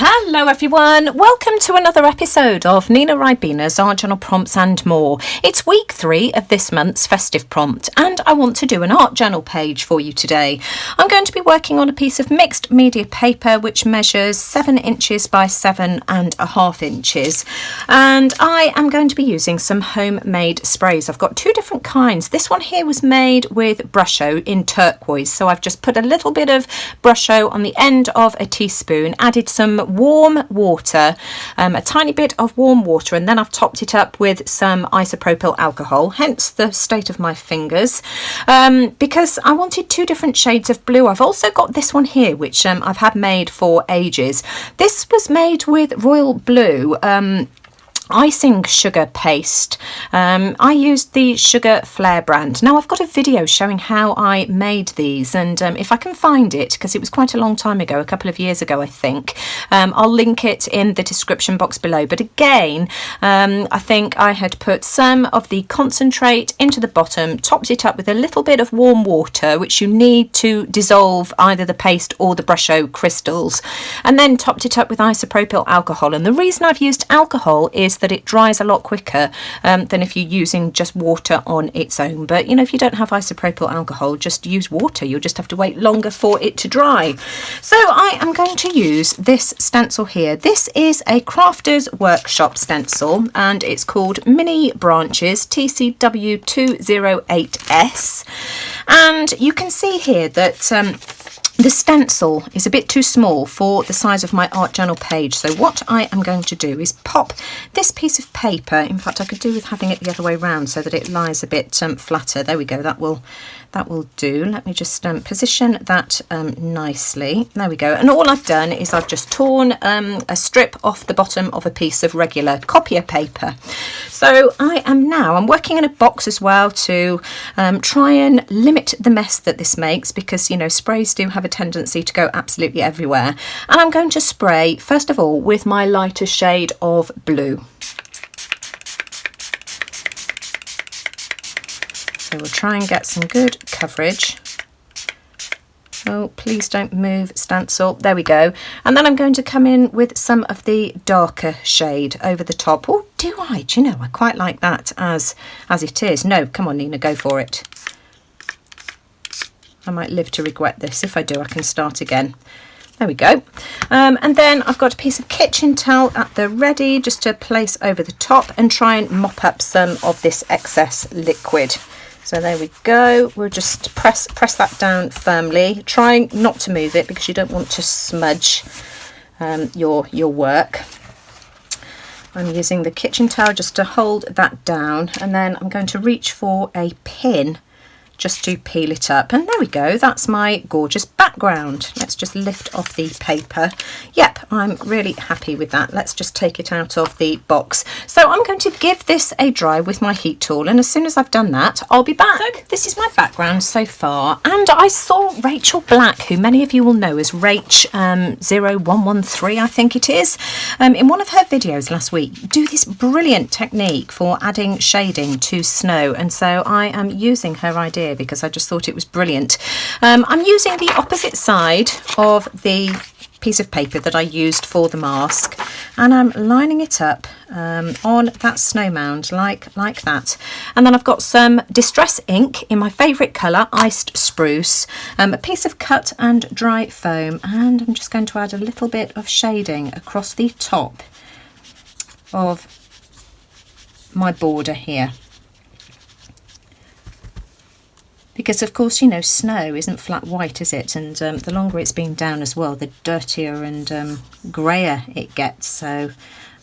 Hello everyone, welcome to another episode of Nina Ribena's Art Journal Prompts and More. It's week 3 of this month's Festive prompt and I want to do an art journal page for you today. I'm going to be working on a piece of mixed media paper which measures 7 inches by 7.5 inches, and I am going to be using some homemade sprays. I've got 2 different kinds. This one here was made with Brusho in turquoise, so I've just put a little bit of Brusho on the end of a teaspoon, added some warm water, a tiny bit of warm water, and then I've topped it up with some isopropyl alcohol, hence the state of my fingers, because I wanted 2 different shades of blue. I've also got this one here which I've had made for ages. This was made with royal blue icing sugar paste. I used the Sugar Flare brand. Now I've got a video showing how I made these, and if I can find it, because it was quite a long time ago, a couple of years ago I think, I'll link it in the description box below. But again, I think I had put some of the concentrate into the bottom, topped it up with a little bit of warm water which you need to dissolve either the paste or the Brusho crystals, and then topped it up with isopropyl alcohol. And the reason I've used alcohol is that it dries a lot quicker than if you're using just water on its own. But you know, if you don't have isopropyl alcohol, just use water. You'll just have to wait longer for it to dry. So I am going to use this stencil here. This is a Crafter's Workshop stencil and it's called Mini Branches TCW208S, and you can see here that the stencil is a bit too small for the size of my art journal page. So what I am going to do is pop this piece of paper, in fact I could do with having it the other way around so that it lies a bit flatter. There we go, that will do. Let me just position that nicely. There we go. And all I've done is I've just torn a strip off the bottom of a piece of regular copier paper. So I'm working in a box as well to try and limit the mess that this makes, because you know, sprays do have a tendency to go absolutely everywhere. And I'm going to spray first of all with my lighter shade of blue. So we'll try and get some good coverage. Oh, please don't move, stencil. There we go. And then I'm going to come in with some of the darker shade over the top. Oh, do I? Do you know, I quite like that as it is. No, come on, Nina, go for it. I might live to regret this. If I do, I can start again. There we go. And then I've got a piece of kitchen towel at the ready just to place over the top and try and mop up some of this excess liquid. So there we go. We'll just press that down firmly, trying not to move it because you don't want to smudge your work. I'm using the kitchen towel just to hold that down, and then I'm going to reach for a pin just to peel it up. And there we go, that's my gorgeous background. Let's just lift off the paper. Yep, I'm really happy with that. Let's just take it out of the box. So I'm going to give this a dry with my heat tool, and as soon as I've done that, I'll be back. So this is my background so far, and I saw Rachel Black, who many of you will know as Rach0113, I think it is, in one of her videos last week, do this brilliant technique for adding shading to snow, and so I am using her idea because I just thought it was brilliant. I'm using the opposite side of the piece of paper that I used for the mask, and I'm lining it up on that snow mound like that. And then I've got some distress ink in my favourite colour, iced spruce, a piece of cut and dry foam, and I'm just going to add a little bit of shading across the top of my border here. Because of course, you know, snow isn't flat white, is it? And the longer it's been down as well, the dirtier and greyer it gets. So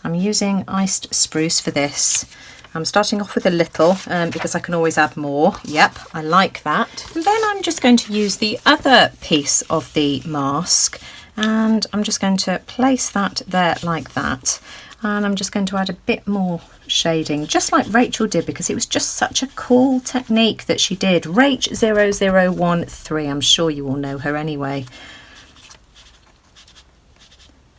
I'm using iced spruce for this. I'm starting off with a little because I can always add more. Yep, I like that. And then I'm just going to use the other piece of the mask, and I'm just going to place that there like that. And I'm just going to add a bit more shading, just like Rachel did, because it was just such a cool technique that she did. Rach0013, I'm sure you all know her anyway.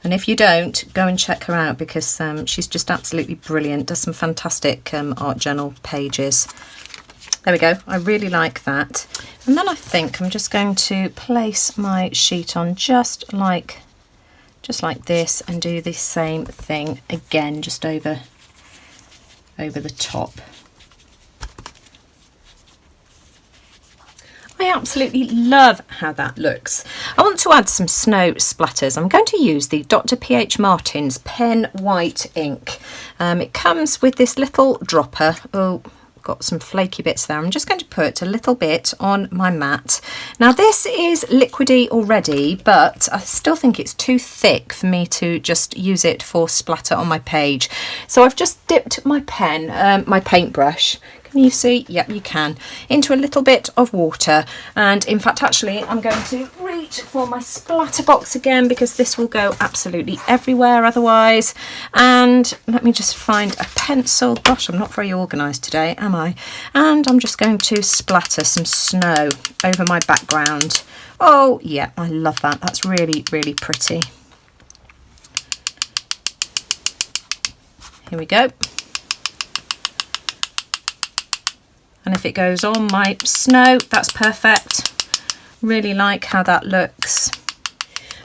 And if you don't, go and check her out, because she's just absolutely brilliant, does some fantastic art journal pages. There we go, I really like that. And then I think I'm just going to place my sheet on just like just like this, and do the same thing again, just over the top. I absolutely love how that looks. I want to add some snow splatters. I'm going to use the Dr. P.H. Martin's Pen White ink. It comes with this little dropper. Oh, got some flaky bits there. I'm just going to put a little bit on my mat. Now this is liquidy already, but I still think it's too thick for me to just use it for splatter on my page. So I've just dipped my pen, my paintbrush, can you see? Yep, you can. Into a little bit of water, and in fact actually I'm going to reach for my splatter box again because this will go absolutely everywhere otherwise. And let me just find a pencil. Gosh, I'm not very organised today, am I? And I'm just going to splatter some snow over my background. Oh yeah, I love that. That's really, really pretty. Here we go. And if it goes on my snow, that's perfect. Really like how that looks.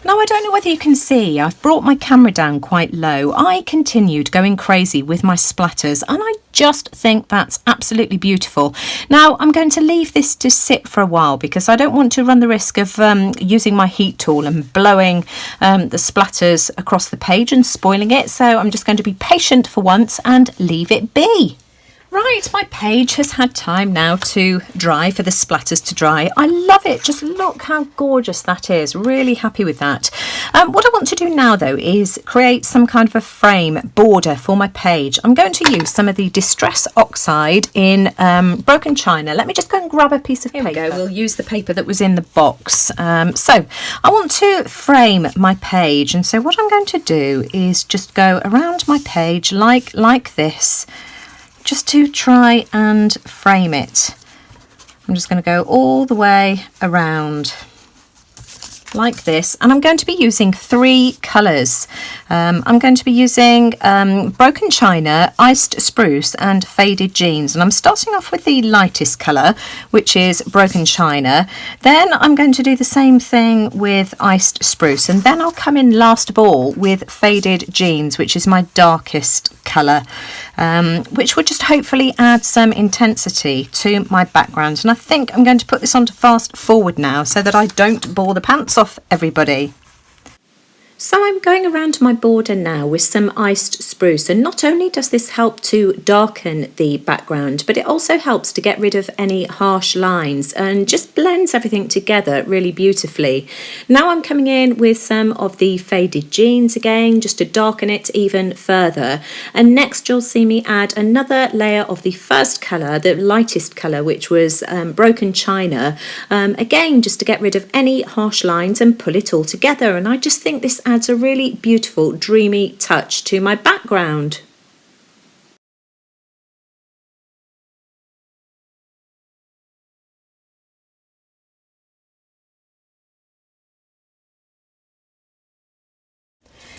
Now, I don't know whether you can see, I've brought my camera down quite low. I continued going crazy with my splatters, and I just think that's absolutely beautiful. Now, I'm going to leave this to sit for a while because I don't want to run the risk of using my heat tool and blowing the splatters across the page and spoiling it. So I'm just going to be patient for once and leave it be. Right, my page has had time now to dry, for the splatters to dry. I love it. Just look how gorgeous that is. Really happy with that. What I want to do now, though, is create some kind of a frame border for my page. I'm going to use some of the Distress Oxide in Broken China. Let me just go and grab a piece of paper. Here we go. We'll use the paper that was in the box. So I want to frame my page. And so what I'm going to do is just go around my page like this, just to try and frame it. I'm just going to go all the way around like this, and I'm going to be using 3 colours. I'm going to be using Broken China, Iced Spruce and Faded Jeans, and I'm starting off with the lightest colour, which is Broken China. Then I'm going to do the same thing with Iced Spruce, and then I'll come in last of all with Faded Jeans, which is my darkest colour, which will just hopefully add some intensity to my background. And I think I'm going to put this on to fast forward now so that I don't bore the pants off everybody. So I'm going around my border now with some Iced Spruce, and not only does this help to darken the background, but it also helps to get rid of any harsh lines and just blends everything together really beautifully. Now I'm coming in with some of the Faded Jeans again, just to darken it even further. And next you'll see me add another layer of the first colour, the lightest colour, which was Broken China, again just to get rid of any harsh lines and pull it all together. And I just think this adds a really beautiful, dreamy touch to my background.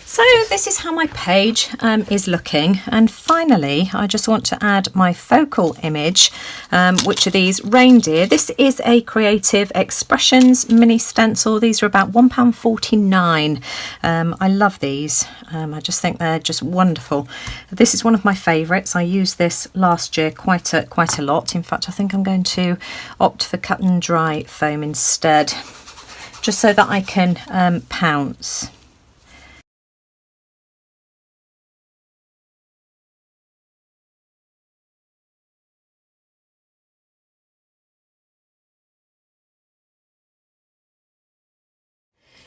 So this is how my page is looking, and finally I just want to add my focal image, which are these reindeer. This is a Creative Expressions mini stencil. These are about £1.49. I love these. I just think they're just wonderful. This is one of my favourites. I used this last year quite a lot. In fact, I think I'm going to opt for cut and dry foam instead, just so that I can pounce.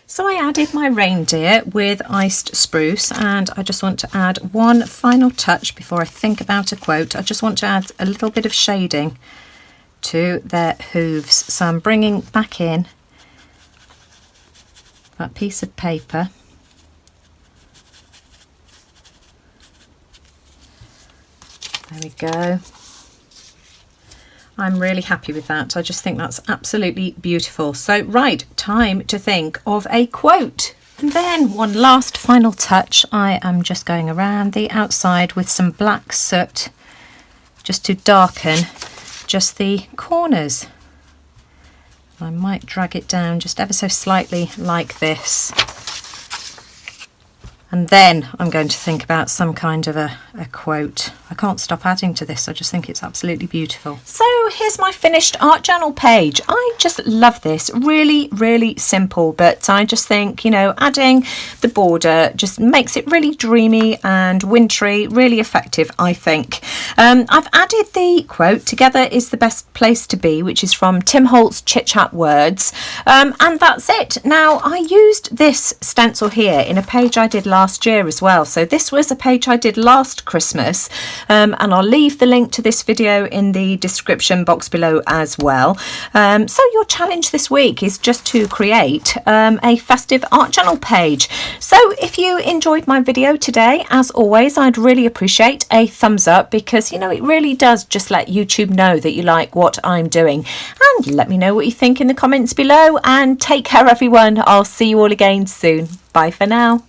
So I added my reindeer with Iced Spruce, and I just want to add one final touch before I think about a quote. I just want to add a little bit of shading to their hooves. So I'm bringing back in that piece of paper. There we go. I'm really happy with that. I just think that's absolutely beautiful. So right, time to think of a quote. And then one last final touch. I am just going around the outside with some black soot just to darken just the corners. I might drag it down just ever so slightly like this. And then I'm going to think about some kind of a quote. I can't stop adding to this. I just think it's absolutely beautiful. So here's my finished art journal page. I just love this. Really, really simple. But I just think, you know, adding the border just makes it really dreamy and wintry. Really effective, I think. I've added the quote, "Together is the best place to be," which is from Tim Holt's Chit Chat Words. And that's it. Now, I used this stencil here in a page I did last year as well. So this was a page I did last Christmas, and I'll leave the link to this video in the description box below as well. So your challenge this week is just to create a festive art journal page. So if you enjoyed my video today, as always, I'd really appreciate a thumbs up, because you know it really does just let YouTube know that you like what I'm doing. And let me know what you think in the comments below, and take care everyone. I'll see you all again soon. Bye for now.